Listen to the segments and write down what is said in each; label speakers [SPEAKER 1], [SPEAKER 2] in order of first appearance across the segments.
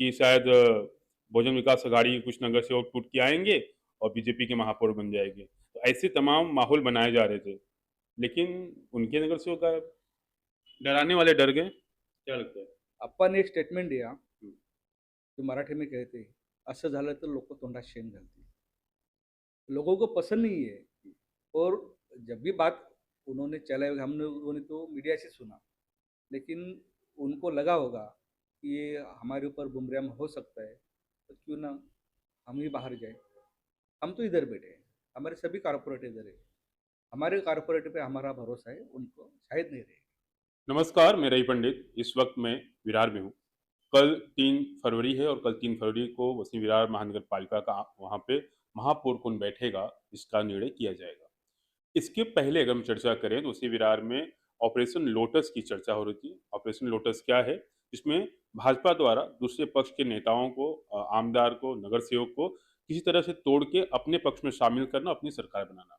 [SPEAKER 1] कि शायद बहुजन विकास अघाड़ी के कुछ नगर सेवक टूट के आएंगे और बीजेपी के महापौर बन जाएंगे। तो ऐसे तमाम माहौल बनाए जा रहे थे, लेकिन उनके नगर सेवक डराने वाले डर गए। क्या लगता है?
[SPEAKER 2] आपण एक स्टेटमेंट दिया
[SPEAKER 1] हम्म,
[SPEAKER 2] जो मराठी में कहते असं झालं तर लोक तोंडात शेण घालतील। लोगों को पसंद नहीं है। और जब भी बात उन्होंने चलाए हमने उन्होंने तो मीडिया से सुना, लेकिन उनको लगा होगा कि ये हमारे ऊपर बुमराह हो सकता है, तो क्यों ना हम ही बाहर जाए। हम तो इधर बैठे हैं, हमारे सभी कारपोरेट इधर है, हमारे कारपोरेट पे हमारा भरोसा है, उनको शायद नहीं रहे।
[SPEAKER 1] नमस्कार, मैं रवि पंडित। इस वक्त मैं विरार में हूँ। कल 3 फरवरी है और कल 3 फरवरी को वसई विरार महानगर पालिका का वहाँ पे महापौर कौन बैठेगा, इसका निर्णय किया जाएगा। इसके पहले अगर हम चर्चा करें तो वसई विरार में ऑपरेशन लोटस की चर्चा हो रही थी। ऑपरेशन लोटस क्या है? जिसमें भाजपा द्वारा दूसरे पक्ष के नेताओं को, आमदार को, नगर सेवक को किसी तरह से तोड़ के अपने पक्ष में शामिल करना, अपनी सरकार बनाना।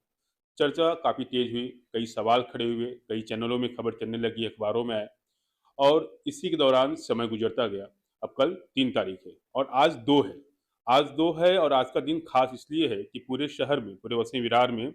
[SPEAKER 1] चर्चा काफी तेज हुई, कई सवाल खड़े हुए, कई चैनलों में खबर चलने लगी, अखबारों में आए और इसी के दौरान समय गुजरता गया। अब कल 3 तारीख है और आज 2 है। आज 2 है और आज का दिन खास इसलिए है कि पूरे शहर में, पूरे वसई विरार में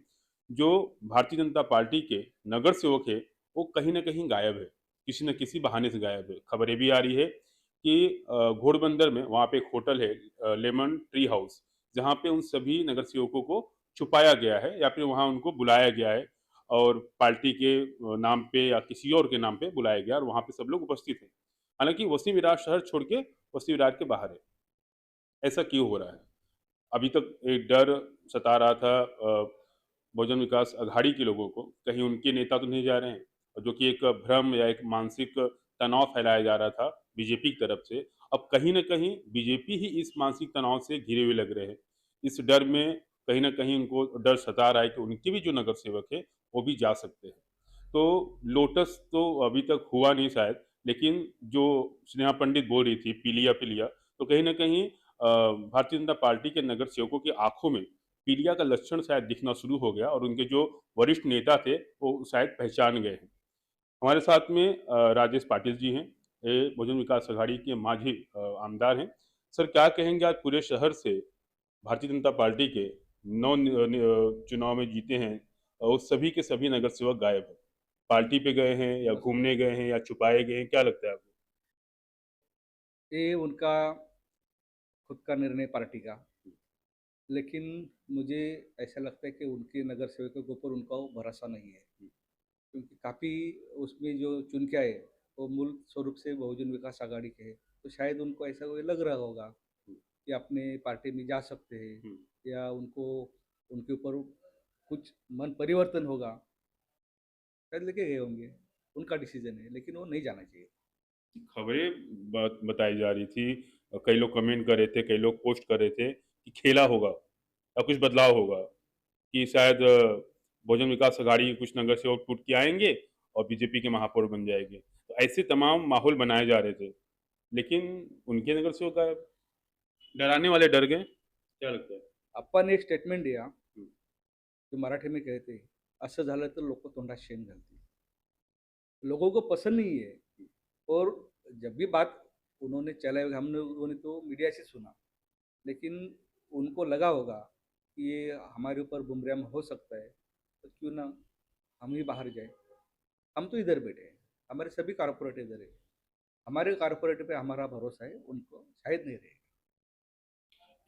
[SPEAKER 1] जो भारतीय जनता पार्टी के नगर सेवक है, वो कहीं ना कहीं गायब है। किसी न किसी बहाने से गायब है। खबरें भी आ रही है कि घोड़बंदर में वहाँ पे एक होटल है, लेमन ट्री हाउस, जहाँ पे उन सभी नगर सेवकों को छुपाया गया है या फिर वहाँ उनको बुलाया गया है और पार्टी के नाम पे या किसी और के नाम पे बुलाया गया और वहाँ पे सब लोग उपस्थित हैं। हालांकि वसई विरार शहर छोड़ के वसई विरार के बाहर है। ऐसा क्यों हो रहा है? अभी तक एक डर सता रहा था बहुजन विकास अघाड़ी के लोगों को, कहीं उनके नेता तो नहीं जा रहे हैं, और जो कि एक भ्रम या एक मानसिक तनाव फैलाया जा रहा था बीजेपी की तरफ से। अब कहीं ना कहीं बीजेपी ही इस मानसिक तनाव से घिरे हुए लग रहे हैं। इस डर में कहीं ना कहीं उनको डर सता रहा है कि उनके भी जो नगर सेवक है वो भी जा सकते हैं। तो लोटस तो अभी तक हुआ नहीं शायद, लेकिन जो स्नेहा पंडित बोल रही थी पीलिया पीलिया, तो कहीं ना कहीं भारतीय जनता पार्टी के नगर सेवकों की आंखों में पीलिया का लक्षण शायद दिखना शुरू हो गया और उनके जो वरिष्ठ नेता थे वो शायद पहचान गए हैं। हमारे साथ में राजेश पाटिल जी हैं, ये बहुजन विकास अघाड़ी के मांझी आमदार हैं। सर, क्या कहेंगे, आज पूरे शहर से भारतीय जनता पार्टी के 9 चुनाव में जीते हैं और सभी के सभी नगर सेवक गायब है। पार्टी पे गए हैं या
[SPEAKER 2] नमस्ते।
[SPEAKER 1] घूमने गए हैं या छुपाए गए हैं, क्या लगता है आपको?
[SPEAKER 2] ये उनका खुद का निर्णय पार्टी का, लेकिन मुझे ऐसा लगता है कि उनके नगर सेवकों के ऊपर उनका भरोसा नहीं है, क्योंकि काफ़ी उसमें जो चुन के आए वो मूल स्वरूप से बहुजन विकास आघाड़ी के हैं। तो शायद उनको ऐसा कोई लग रहा होगा कि अपने पार्टी में जा सकते हैं, या उनको उनके ऊपर कुछ मन परिवर्तन होगा, शायद लेके गए होंगे। उनका डिसीजन है, लेकिन वो नहीं जाना चाहिए।
[SPEAKER 1] खबरें बताई जा रही थी, कई लोग कमेंट कर रहे थे, कई लोग पोस्ट कर रहे थे कि खेला होगा या कुछ बदलाव होगा, कि शायद बहुजन विकास अघाड़ी के कुछ नगर सेवक टूट के आएंगे और बीजेपी के महापौर बन जाएंगे। तो ऐसे तमाम माहौल बनाए जा रहे थे, लेकिन उनके नगर सेवक डराने वाले डर गए। क्या लगता है?
[SPEAKER 2] आपण एक स्टेटमेंट दिया
[SPEAKER 1] हम्म,
[SPEAKER 2] जो मराठी में कहते असं झालं तर लोक तोंडात शेण घालतील। लोगों को पसंद नहीं है। और जब भी बात उन्होंने चलाए हमने उन्होंने तो मीडिया से सुना, लेकिन उनको लगा होगा कि ये हमारे ऊपर बुमराह हो सकता है, तो क्यों ना हम ही बाहर जाए। हम तो इधर बैठे हैं, हमारे सभी कारपोरेट इधर है, हमारे कारपोरेट पे हमारा भरोसा है, उनको शायद नहीं रहे।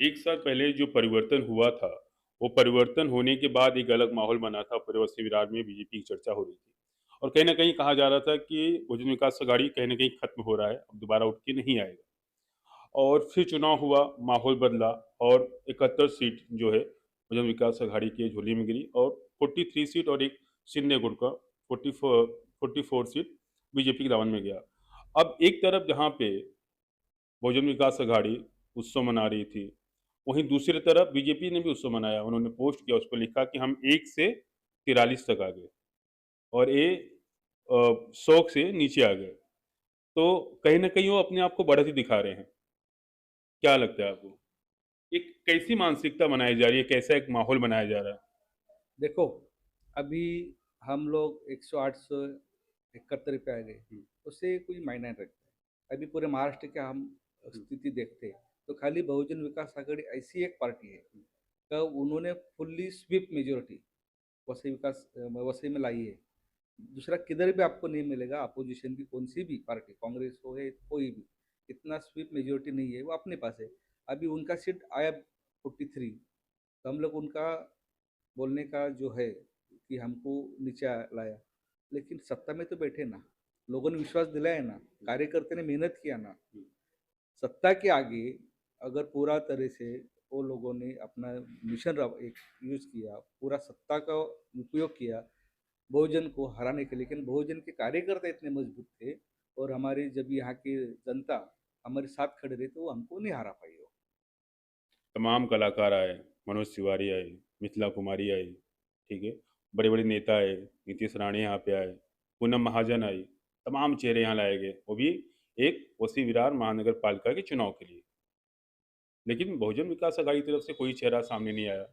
[SPEAKER 1] एक साल पहले जो परिवर्तन हुआ था, वो परिवर्तन होने के बाद एक अलग माहौल बना था। पूरे वसई विरार में बीजेपी की चर्चा हो रही थी और कहीं ना कहीं कहा जा रहा था कि बहुजन विकास अघाड़ी कहीं ना कहीं खत्म हो रहा है, अब दोबारा उठ के नहीं आएगा। और फिर चुनाव हुआ, माहौल बदला और 71 सीट जो है बहुजन विकास अघाड़ी की झोली में गिरी और 43 सीट और एक सिन्ने गुट का 44 सीट बीजेपी के दामन में गया। अब एक तरफ जहाँ पे बहुजन विकास अघाड़ी उत्सव मना रही थी, वहीं दूसरी तरफ बीजेपी ने भी उत्सव मनाया। उन्होंने पोस्ट किया, उस पर लिखा कि हम 1 से 43 तक आ गए और ये 100 से नीचे आ गए। तो कहीं ना कहीं वो अपने आप को बढ़त ही दिखा रहे हैं। क्या लगता है आपको? एक कैसी मानसिकता बनाई जा रही है, कैसा एक माहौल बनाया जा रहा है?
[SPEAKER 2] देखो, अभी हम लोग 108 से 71 पे आ गए,
[SPEAKER 1] हम्म,
[SPEAKER 2] उससे कोई मायने नहीं रखता है। अभी पूरे महाराष्ट्र के हम स्थिति देखते तो खाली बहुजन विकास आघाड़ी ऐसी एक पार्टी है का उन्होंने फुल्ली स्वीप मेजोरिटी वसई में लाई है। दूसरा किधर भी आपको नहीं मिलेगा, अपोजिशन की कौन सी भी पार्टी, कांग्रेस हो या कोई भी, इतना स्वीप मेजोरिटी नहीं है, वो अपने पास है। अभी उनका सीट आया 43, तो हम लोग उनका बोलने का जो है कि हमको नीचे लाया, लेकिन सत्ता में तो बैठे ना, लोगों ने विश्वास दिलाया ना, कार्यकर्ता ने मेहनत किया ना। सत्ता के आगे अगर पूरा तरह से वो लोगों ने अपना मिशन एक यूज किया, पूरा सत्ता का उपयोग किया बहुजन को हराने के लिए, लेकिन बहुजन के कार्यकर्ता इतने मजबूत थे और हमारी जब यहाँ की जनता हमारे साथ खड़े रही तो वो हमको नहीं हरा पाई हो।
[SPEAKER 1] तमाम कलाकार आए, मनोज तिवारी आए, मिथिला कुमारी आई, ठीक है, बड़े बड़े नेता आए, नीतीश राणे यहाँ पे आए, पूनम महाजन आई, तमाम चेहरे यहाँ लाए गए, वो भी एक वसी विरार महानगर पालिका के चुनाव के लिए। लेकिन बहुजन विकास आघाड़ी की तरफ से कोई चेहरा सामने नहीं आया।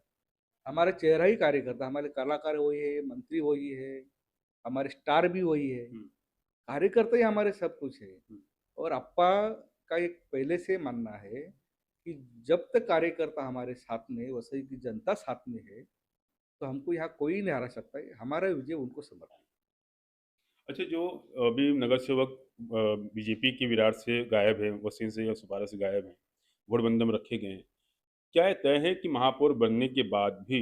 [SPEAKER 2] हमारा चेहरा ही कार्यकर्ता, हमारे कलाकार वही है, मंत्री वही है, हमारे स्टार भी वही है, कार्यकर्ता ही हमारे सब कुछ है। और अप्पा का एक पहले से मानना है कि जब तक कार्यकर्ता हमारे साथ में, वसई की जनता साथ में है, तो हमको यहाँ कोई नहीं हरा सकता है। हमारा विजय उनको समर्पित।
[SPEAKER 1] अच्छा, जो अभी नगर सेवक बीजेपी की विरार से गायब है, वसीम से या सुपारा से गायब हैं, गठबंधन में रखे गए हैं, क्या ये तय है कि महापौर बनने के बाद भी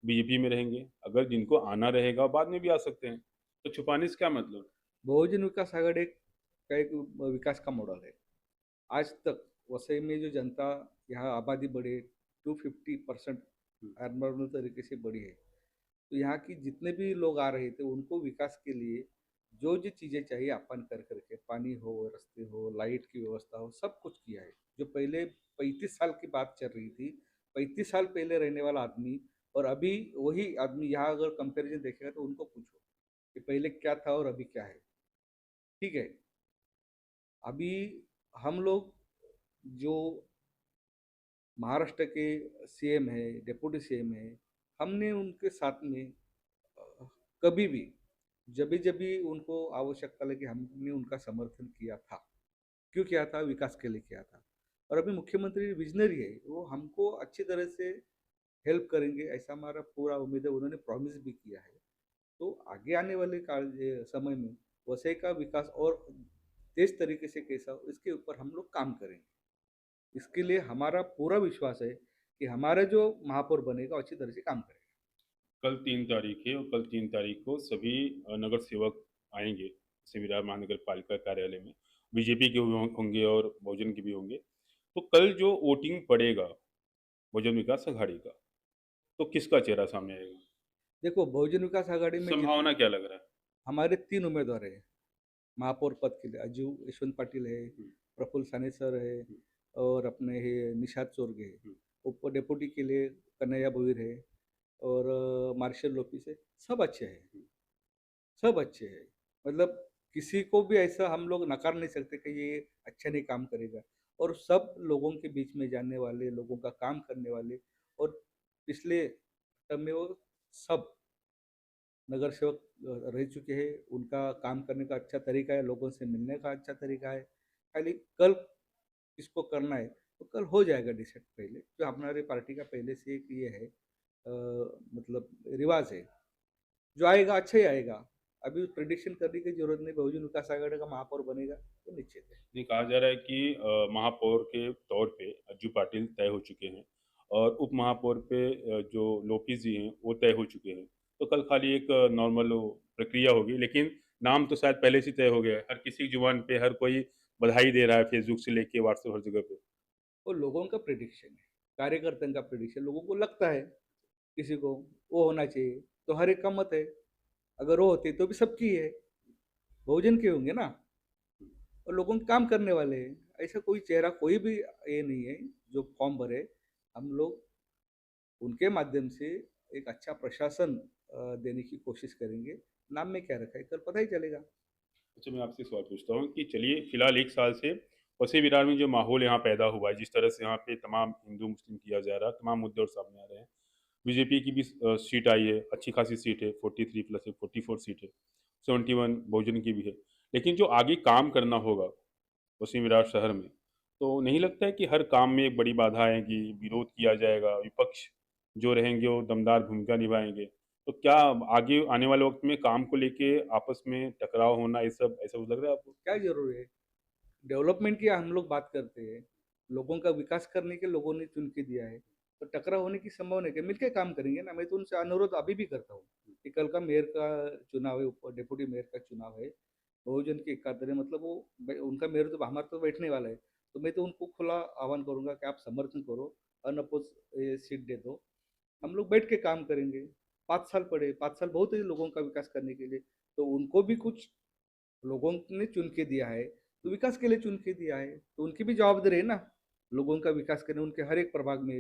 [SPEAKER 1] बीजेपी में रहेंगे? अगर जिनको आना रहेगा बाद में भी आ सकते हैं, तो छुपाने से क्या मतलब?
[SPEAKER 2] बहुजन विकास आघाड़ी का एक विकास का मॉडल है। आज तक वसई में जो जनता, यहाँ आबादी बढ़े 250% नॉर्मल तरीके से बढ़ी है, तो यहाँ की जितने भी लोग आ रहे थे उनको विकास के लिए जो जो चीज़ें चाहिए अपन कर करके, पानी हो, रास्ते हो, लाइट की व्यवस्था हो, सब कुछ किया है। जो पहले 35 साल की बात चल रही थी, 35 साल पहले रहने वाला आदमी और अभी वही आदमी यहाँ अगर कंपैरिजन देखेगा तो उनको पूछो कि पहले क्या था और अभी क्या है। ठीक है, अभी हम लोग जो महाराष्ट्र के सीएम है, डिप्टी सीएम है, हमने उनके साथ में कभी भी जब जब भी उनको आवश्यकता लगी हमने उनका समर्थन किया था। क्यों किया था? विकास के लिए किया था। और अभी मुख्यमंत्री विजनरी है, वो हमको अच्छी तरह से हेल्प करेंगे ऐसा हमारा पूरा उम्मीद है। उन्होंने प्रॉमिस भी किया है। तो आगे आने वाले काल समय में वसई का विकास और तेज तरीके से कैसा हो, इसके ऊपर हम लोग काम करेंगे। इसके लिए हमारा पूरा विश्वास है कि हमारा जो महापौर बनेगा अच्छी तरह से काम करेगा।
[SPEAKER 1] कल 3 तारीख है और कल 3 तारीख को सभी नगर सेवक आएंगे से विरार महानगर पालिका कार्यालय में। बीजेपी के भी होंगे और बहुजन के भी होंगे। तो कल जो वोटिंग पड़ेगा बहुजन विकास आघाड़ी का, तो किसका चेहरा सामने आएगा?
[SPEAKER 2] देखो, बहुजन विकास आघाड़ी में
[SPEAKER 1] संभावना क्या लग रहा है?
[SPEAKER 2] हमारे 3 उम्मीदवार हैं महापौर पद के लिए। अजू यशवंत पाटिल है, प्रफुल्ल साने सर है और अपने ये निषाद चोरगे है। ऊपर डेपुटी के लिए कन्हैया भोईर है और मार्शल लोपिस है। सब अच्छे हैं, सब अच्छे हैं। मतलब किसी को भी ऐसा हम लोग नकार नहीं सकते कि ये अच्छा नहीं काम करेगा। और सब लोगों के बीच में जाने वाले, लोगों का काम करने वाले, और पिछले टर्म में वो सब नगर सेवक रह चुके हैं। उनका काम करने का अच्छा तरीका है, लोगों से मिलने का अच्छा तरीका है। खाली कल किसको करना है तो कल हो जाएगा डिसाइड। पहले जो हमारी पार्टी का पहले से एक ये है मतलब रिवाज है, जो आएगा अच्छा ही आएगा। अभी प्रिडिक्शन करने की जरूरत नहीं, बहुजन विकास आघाड़ी का महापौर बनेगा तो निश्चित है।
[SPEAKER 1] नहीं, कहा जा रहा है कि महापौर के तौर पे अज्जू पाटिल तय हो चुके हैं और उप महापौर पे जो लोपी जी हैं वो तय हो चुके हैं। तो कल खाली एक नॉर्मल प्रक्रिया होगी, लेकिन नाम तो शायद पहले से तय हो गया है। हर किसी की जुबान पे हर कोई बधाई दे रहा है, फेसबुक से लेके व्हाट्सएप हर जगह पे।
[SPEAKER 2] वो लोगों का प्रिडिक्शन है, कार्यकर्ताओं का प्रिडिक्शन। लोगों को लगता है किसी को वो होना चाहिए, तो हर एक का मत है। अगर वो होते तो भी सबकी है, बहुजन के होंगे ना। और लोगों के काम करने वाले हैं। ऐसा कोई चेहरा कोई भी ये नहीं है जो फॉर्म भरे। हम लोग उनके माध्यम से एक अच्छा प्रशासन देने की कोशिश करेंगे। नाम में क्या रखा है कल पता ही चलेगा।
[SPEAKER 1] अच्छा, मैं आपसे सवाल पूछता हूँ कि चलिए फिलहाल 1 साल से वसई विरार में जो माहौल यहाँ पैदा हुआ है, जिस तरह से यहाँ पे तमाम हिंदू मुस्लिम किया जा रहा है, तमाम मुद्दे और सामने आ रहे हैं। बीजेपी की भी सीट आई है, अच्छी खासी सीट है, 43 प्लस 44 सीट है, 71 बहुजन की भी है। लेकिन जो आगे काम करना होगा वसई विरार शहर में, तो नहीं लगता है कि हर काम में एक बड़ी बाधा आएगी, विरोध किया जाएगा, विपक्ष जो रहेंगे वो दमदार भूमिका निभाएँगे। तो क्या आगे आने वाले वक़्त में काम को लेके आपस में टकराव होना ये सब ऐसा कुछ लग रहा है आपको?
[SPEAKER 2] क्या ज़रूरी है? डेवलपमेंट की हम लोग बात करते हैं, लोगों का विकास करने के लोगों ने चुन के दिया है, तो टकराव होने की संभावना है क्या? मिलके काम करेंगे ना, मैं तो उनसे अनुरोध अभी भी करता हूँ कि कल का मेयर का चुनाव है, ऊपर डेप्यूटी मेयर का चुनाव है, बहुजन की एकाधर है, मतलब वो उनका मेयर तो हमारा तो बैठने वाला है, तो मैं तो उनको खुला आह्वान करूंगा कि आप समर्थन करो, अनअपोज सीट दे दो, हम लोग बैठ के काम करेंगे। 5 साल पड़े, 5 साल बहुत है लोगों का विकास करने के लिए, तो उनको भी कुछ लोगों ने चुन के दिया है, तो विकास के लिए चुन के दिया है, तो उनकी भी जवाबदारी है ना, लोगों का विकास करने, उनके हर एक प्रभाग में,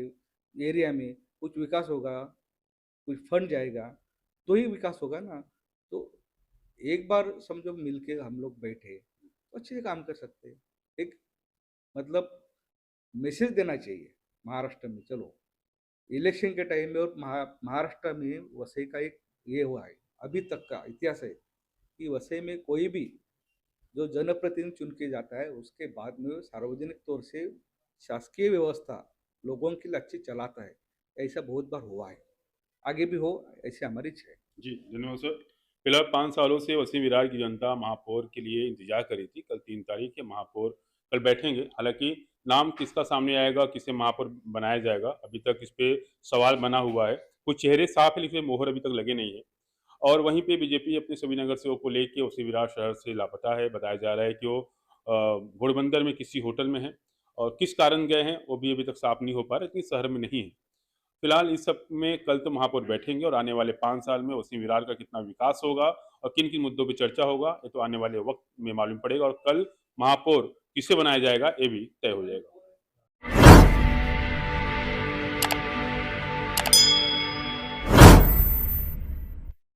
[SPEAKER 2] एरिया में कुछ विकास होगा, कुछ फंड जाएगा, तो ही विकास होगा ना। तो एक बार समझो मिलके हम लोग बैठे, तो अच्छे से काम कर सकते हैं। एक मतलब मैसेज देना चाहिए महाराष्ट्र में, चलो इलेक्शन के टाइम में, और महाराष्ट्र में वसई का एक ये हुआ है, अभी तक का इतिहास है कि वसई में कोई भी जो जनप्रतिनिधि चुन के जाता है, उसके बाद में वो सार्वजनिक तौर से शासकीय व्यवस्था लोगों के लिए अच्छी चलाता है। ऐसा बहुत बार हुआ है, आगे भी हो, ऐसी हमारी इच्छा है।
[SPEAKER 1] जी, धन्यवाद सर। फिलहाल 5 सालों से वसीम विरार की जनता महापौर के लिए इंतज़ार कर रही थी। कल 3 तारीख है, महापौर कल बैठेंगे। हालाँकि नाम किसका सामने आएगा, किसे महापौर बनाया जाएगा, अभी तक इस पे सवाल बना हुआ है। कुछ चेहरे साफ है, लेकिन मोहर अभी तक लगे नहीं है। और वहीं पे बीजेपी अपने सभी नगर सेवकों को लेके वसीम विरार शहर से लापता है। बताया जा रहा है कि वो घोड़बंदर में किसी होटल में हैं और किस कारण गए हैं, वो भी अभी तक साफ नहीं हो पा रहा है, क्योंकि शहर में नहीं है। फिलहाल इस सब में कल तो महापौर बैठेंगे और आने वाले 5 साल में वसीम विरार का कितना विकास होगा और किन-किन मुद्दों पे चर्चा होगा, ये तो आने वाले वक़्त में मालूम पड़ेगा और कल महापौर किसे बनाया जाएगा, ये भी तय हो जाएगा।